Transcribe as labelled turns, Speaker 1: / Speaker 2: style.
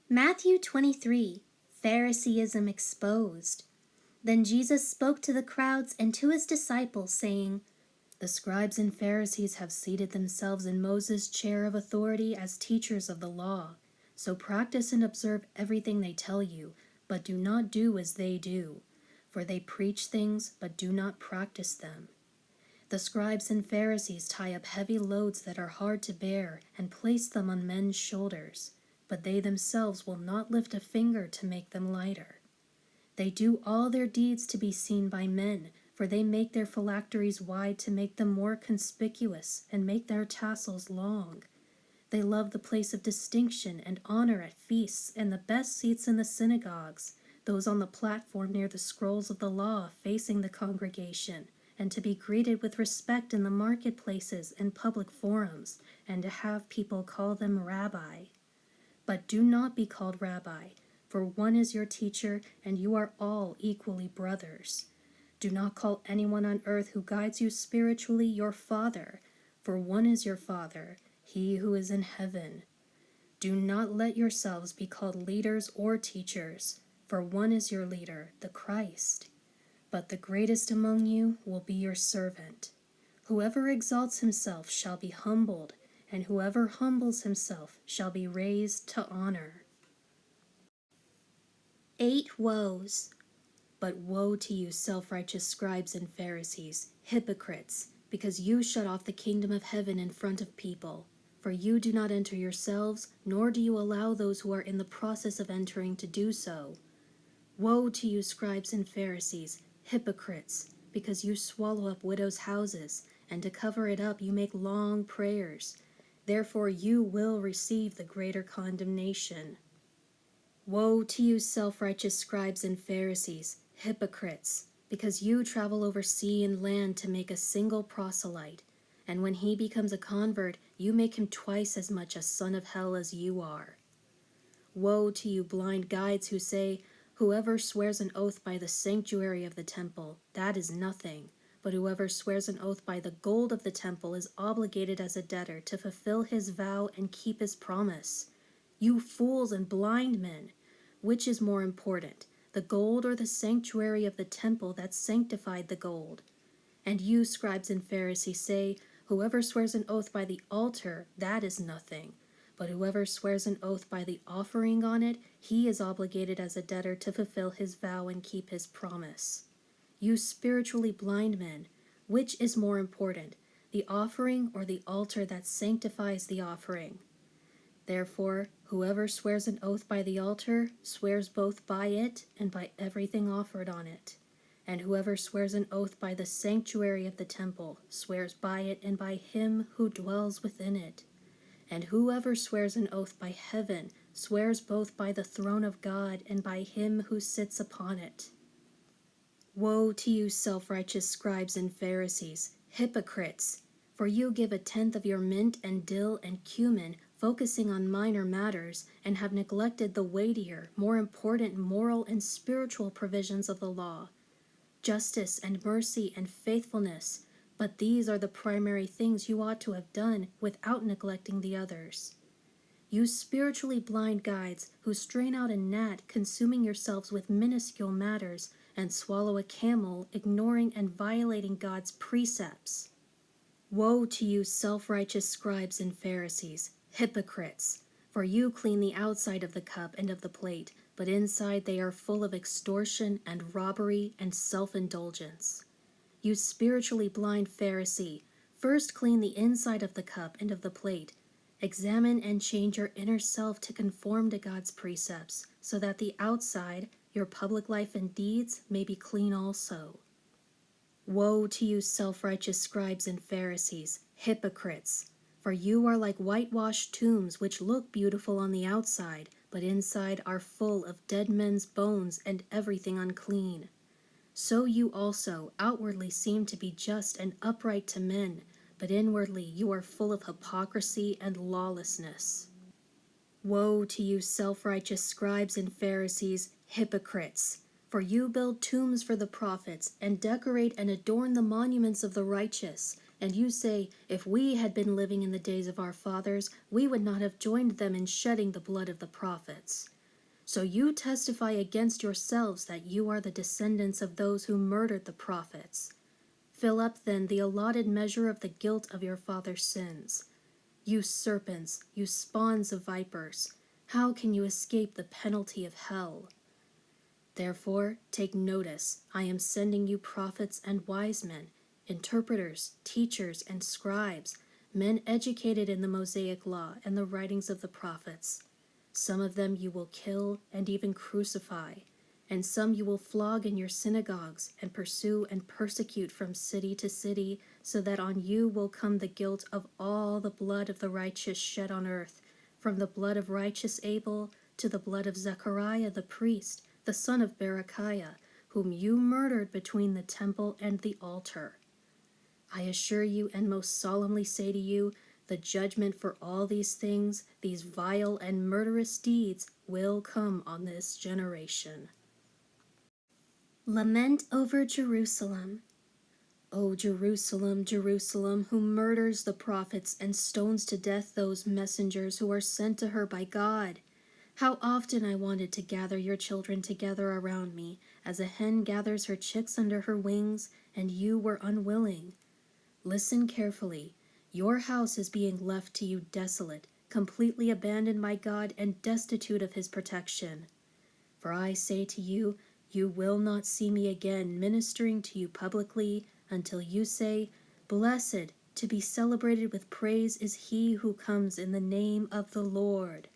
Speaker 1: Matthew 23, Phariseeism exposed. Then Jesus spoke to the crowds and to his disciples, saying, "The scribes and Pharisees have seated themselves in Moses' chair of authority as teachers of the law. So practice and observe everything they tell you, but do not do as they do. For they preach things, but do not practice them. The scribes and Pharisees tie up heavy loads that are hard to bear and place them on men's shoulders, but they themselves will not lift a finger to make them lighter. They do all their deeds to be seen by men, for they make their phylacteries wide to make them more conspicuous and make their tassels long. They love the place of distinction and honor at feasts and the best seats in the synagogues, those on the platform near the scrolls of the law facing the congregation, and to be greeted with respect in the marketplaces and public forums, and to have people call them rabbi. But do not be called rabbi, for one is your teacher, and you are all equally brothers. Do not call anyone on earth who guides you spiritually your father, for one is your Father, he who is in heaven. Do not let yourselves be called leaders or teachers, for one is your leader, the Christ. But the greatest among you will be your servant. Whoever exalts himself shall be humbled, and whoever humbles himself shall be raised to honor." 8 woes. But woe to you, self-righteous scribes and Pharisees, hypocrites, because you shut off the kingdom of heaven in front of people. For you do not enter yourselves, nor do you allow those who are in the process of entering to do so. Woe to you, scribes and Pharisees, hypocrites, because you swallow up widows' houses, and to cover it up you make long prayers. Therefore you will receive the greater condemnation. Woe to you, self-righteous scribes and Pharisees, hypocrites, because you travel over sea and land to make a single proselyte, and when he becomes a convert, you make him twice as much a son of hell as you are. Woe to you, blind guides, who say, "Whoever swears an oath by the sanctuary of the temple, that is nothing, but whoever swears an oath by the gold of the temple is obligated as a debtor to fulfill his vow and keep his promise." You fools and blind men! Which is more important, the gold or the sanctuary of the temple that sanctified the gold? And you, scribes and Pharisees, say, "Whoever swears an oath by the altar, that is nothing. But whoever swears an oath by the offering on it, he is obligated as a debtor to fulfill his vow and keep his promise." You spiritually blind men! Which is more important, the offering or the altar that sanctifies the offering? Therefore, whoever swears an oath by the altar swears both by it and by everything offered on it. And whoever swears an oath by the sanctuary of the temple swears by it and by him who dwells within it. And whoever swears an oath by heaven swears both by the throne of God and by him who sits upon it. Woe to you, self-righteous scribes and Pharisees, hypocrites! For you give a tenth of your mint and dill and cumin, focusing on minor matters, and have neglected the weightier, more important moral and spiritual provisions of the law. Justice and mercy and faithfulness, but these are the primary things you ought to have done without neglecting the others. You spiritually blind guides who strain out a gnat, consuming yourselves with minuscule matters, and swallow a camel, ignoring and violating God's precepts. Woe to you, self-righteous scribes and Pharisees, hypocrites! For you clean the outside of the cup and of the plate, but inside they are full of extortion and robbery and self-indulgence. You spiritually blind Pharisee, first clean the inside of the cup and of the plate. Examine and change your inner self to conform to God's precepts, so that the outside, your public life and deeds, may be clean also. Woe to you, self-righteous scribes and Pharisees, hypocrites! For you are like whitewashed tombs which look beautiful on the outside, but inside are full of dead men's bones and everything unclean. So you also outwardly seem to be just and upright to men, but inwardly you are full of hypocrisy and lawlessness. Woe to you, self-righteous scribes and Pharisees, hypocrites! For you build tombs for the prophets, and decorate and adorn the monuments of the righteous. And you say, "If we had been living in the days of our fathers, we would not have joined them in shedding the blood of the prophets." So you testify against yourselves that you are the descendants of those who murdered the prophets. Fill up then the allotted measure of the guilt of your father's sins. You serpents, you spawns of vipers, how can you escape the penalty of hell? Therefore, take notice, I am sending you prophets and wise men, interpreters, teachers, and scribes, men educated in the Mosaic law and the writings of the prophets. Some of them you will kill and even crucify, and some you will flog in your synagogues and pursue and persecute from city to city, so that on you will come the guilt of all the blood of the righteous shed on earth, from the blood of righteous Abel to the blood of Zechariah the priest, the son of Berechiah, whom you murdered between the temple and the altar. I assure you and most solemnly say to you, the judgment for all these things, these vile and murderous deeds, will come on this generation. Lament over Jerusalem. O Jerusalem, Jerusalem, who murders the prophets and stones to death those messengers who are sent to her by God. How often I wanted to gather your children together around me, as a hen gathers her chicks under her wings, and you were unwilling. Listen carefully. Your house is being left to you desolate, completely abandoned by God and destitute of his protection. For I say to you, you will not see me again ministering to you publicly until you say, Blessed, to be celebrated with praise is he who comes in the name of the Lord.